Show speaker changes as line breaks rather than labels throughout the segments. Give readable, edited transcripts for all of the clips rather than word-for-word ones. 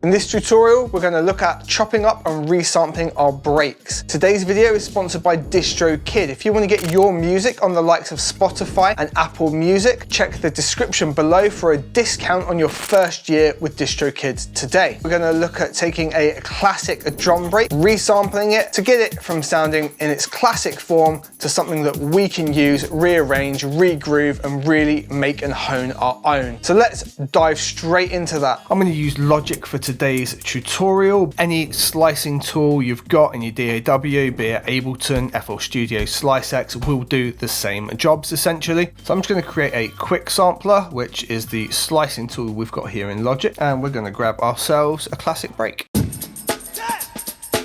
In this tutorial, we're going to look at chopping up and resampling our breaks. Today's video is sponsored by DistroKid. If you want to get your music on the likes of Spotify and Apple Music, check the description below for a discount on your first year with DistroKid today. We're going to look at taking a classic drum break, resampling it to get it from sounding in its classic form to something that we can use, rearrange, regroove, and really make and hone our own. So let's dive straight into that. I'm going to use Logic for today's tutorial. Any slicing tool you've got in your DAW, be it Ableton, FL Studio, SliceX, will do the same jobs essentially. So I'm just going to create a quick sampler, which is the slicing tool we've got here in Logic, and we're going to grab ourselves a classic break.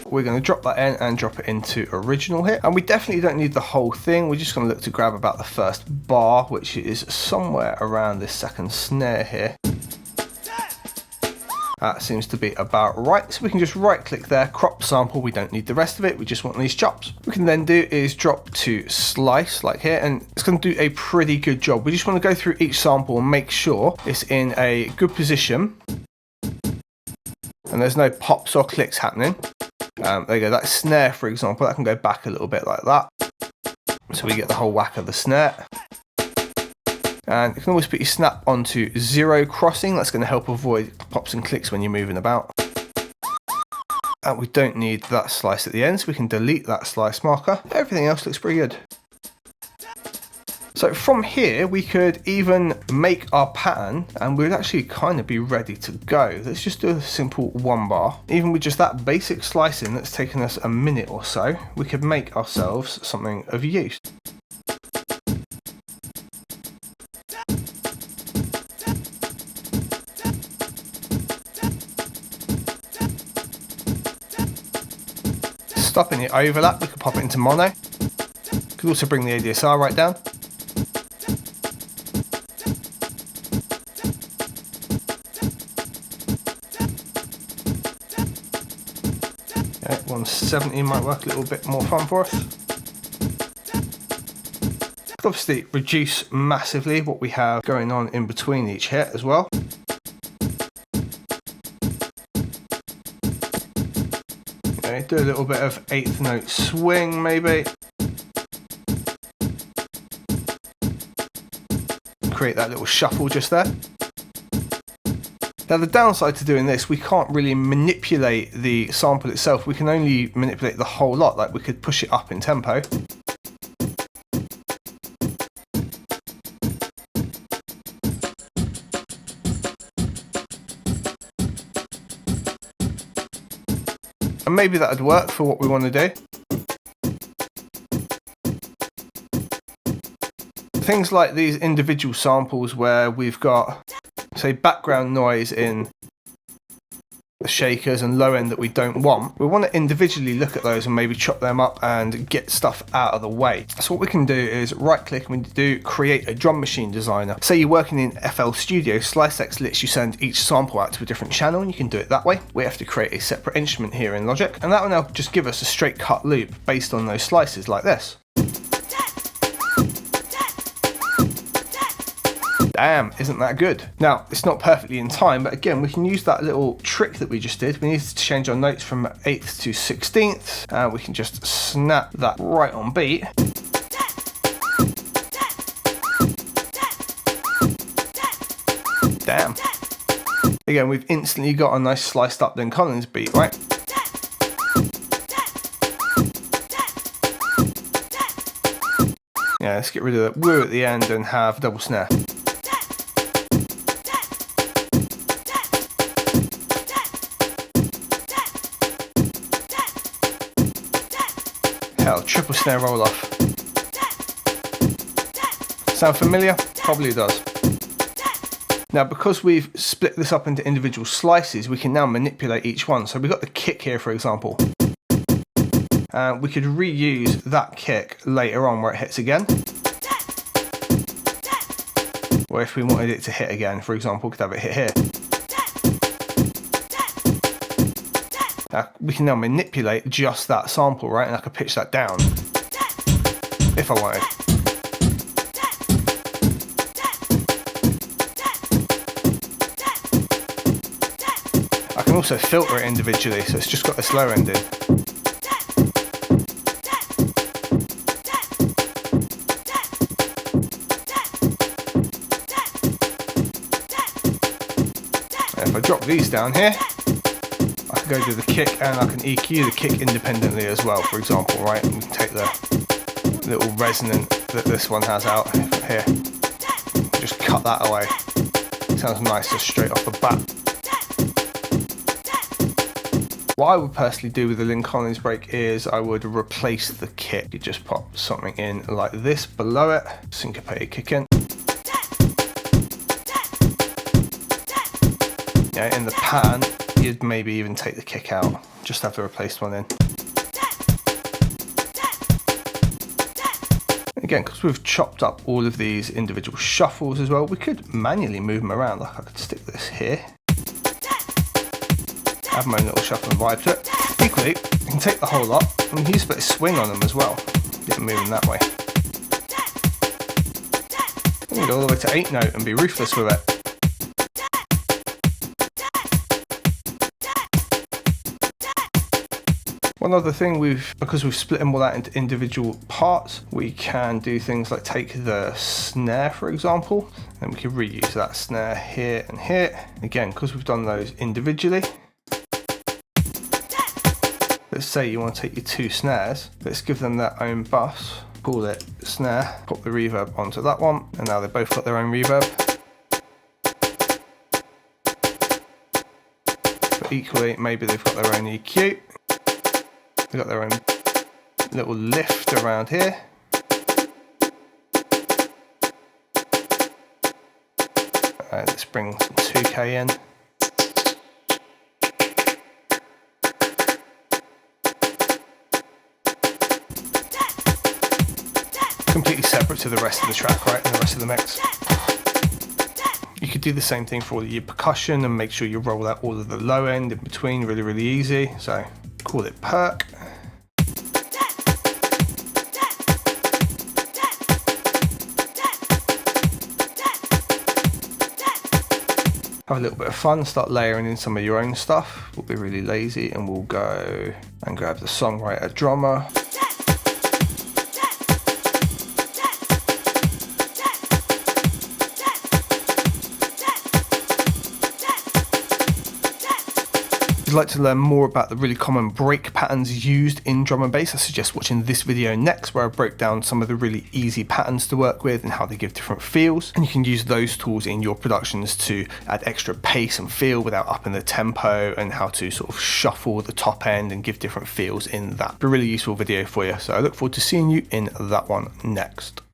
We're going to drop that in and drop it into original here, and we definitely don't need the whole thing. We're just going to look to grab about the first bar, which is somewhere around this second snare here. That seems to be about right, so we can just right click there, crop sample. We don't need the rest of it, we just want these chops. What we can then do is drop to slice like here, and it's going to do a pretty good job. We just want to go through each sample and make sure it's in a good position and there's no pops or clicks happening. There you go, that snare for example, that can go back a little bit like that, so we get the whole whack of the snare. And you can always put your snap onto 0 crossing. That's going to help avoid pops and clicks when you're moving about. And we don't need that slice at the end, so we can delete that slice marker. Everything else looks pretty good. So from here, we could even make our pattern and we'd actually kind of be ready to go. Let's just do a simple 1 bar. Even with just that basic slicing that's taken us a minute or so, we could make ourselves something of use. Stopping the overlap, we could pop it into mono. Could also bring the ADSR right down. Okay, 170 might work a little bit more fun for us. Could obviously reduce massively what we have going on in between each hit as well. Do a little bit of 8th note swing maybe. Create that little shuffle just there. Now the downside to doing this, we can't really manipulate the sample itself. We can only manipulate the whole lot, like we could push it up in tempo. And maybe that would work for what we want to do. Things like these individual samples where we've got, say, background noise in the shakers and low end that we don't want, we want to individually look at those and maybe chop them up and get stuff out of the way. So what we can do is right click and we do create a drum machine designer. Say you're working in FL Studio, SliceX lets you send each sample out to a different channel and you can do it that way. We have to create a separate instrument here in Logic, and that will now just give us a straight cut loop based on those slices like this. Damn, isn't that good? Now, it's not perfectly in time, but again, we can use that little trick that we just did. We need to change our notes from 8th to 16th. We can just snap that right on beat. Damn. Again, we've instantly got a nice sliced up Lynn Collins beat, right? Yeah, let's get rid of that woo at the end and have double snare. Hell, triple snare roll off. Sound familiar? Probably does. Now, because we've split this up into individual slices, we can now manipulate each one. So we've got the kick here, for example. We could reuse that kick later on where it hits again. Or if we wanted it to hit again, for example, we could have it hit here. We can now manipulate just that sample, right? And I could pitch that down if I wanted. I can also filter it individually, so it's just got this low end in. And if I drop these down here, I can go to the kick and I can EQ the kick independently as well, for example, right? And we can take the little resonant that this one has out here, just cut that away. Sounds nice just straight off the bat. What I would personally do with the Lynn Collins break is I would replace the kick. You just pop something in like this below it, syncopated kick in. Yeah, in the pattern, you'd maybe even take the kick out, just have the replaced one in. Again, because we've chopped up all of these individual shuffles as well, we could manually move them around. Like I could stick this here, have my own little shuffle and vibe to it. Equally, you can take the whole lot and use a bit of swing on them as well. Get them moving that way. You can go all the way to 8 note and be ruthless with it. One other thing, because we've split them all out into individual parts, we can do things like take the snare, for example, and we can reuse that snare here and here. Again, because we've done those individually. Let's say you want to take your 2 snares, let's give them their own bus, call it snare, put the reverb onto that one, and now they've both got their own reverb. But equally, maybe they've got their own EQ. They've got their own little lift around here. Let's bring some 2K in. Completely separate to the rest of the track, right, and the rest of the mix. You could do the same thing for all your percussion and make sure you roll out all of the low end in between really, really easy. So call it perk. Have a little bit of fun, start layering in some of your own stuff. We'll be really lazy and we'll go and grab the songwriter drummer. If you'd like to learn more about the really common break patterns used in drum and bass, I suggest watching this video next, where I break down some of the really easy patterns to work with and how they give different feels. And you can use those tools in your productions to add extra pace and feel without upping the tempo, and how to sort of shuffle the top end and give different feels in that. A really useful video for you. So I look forward to seeing you in that one next.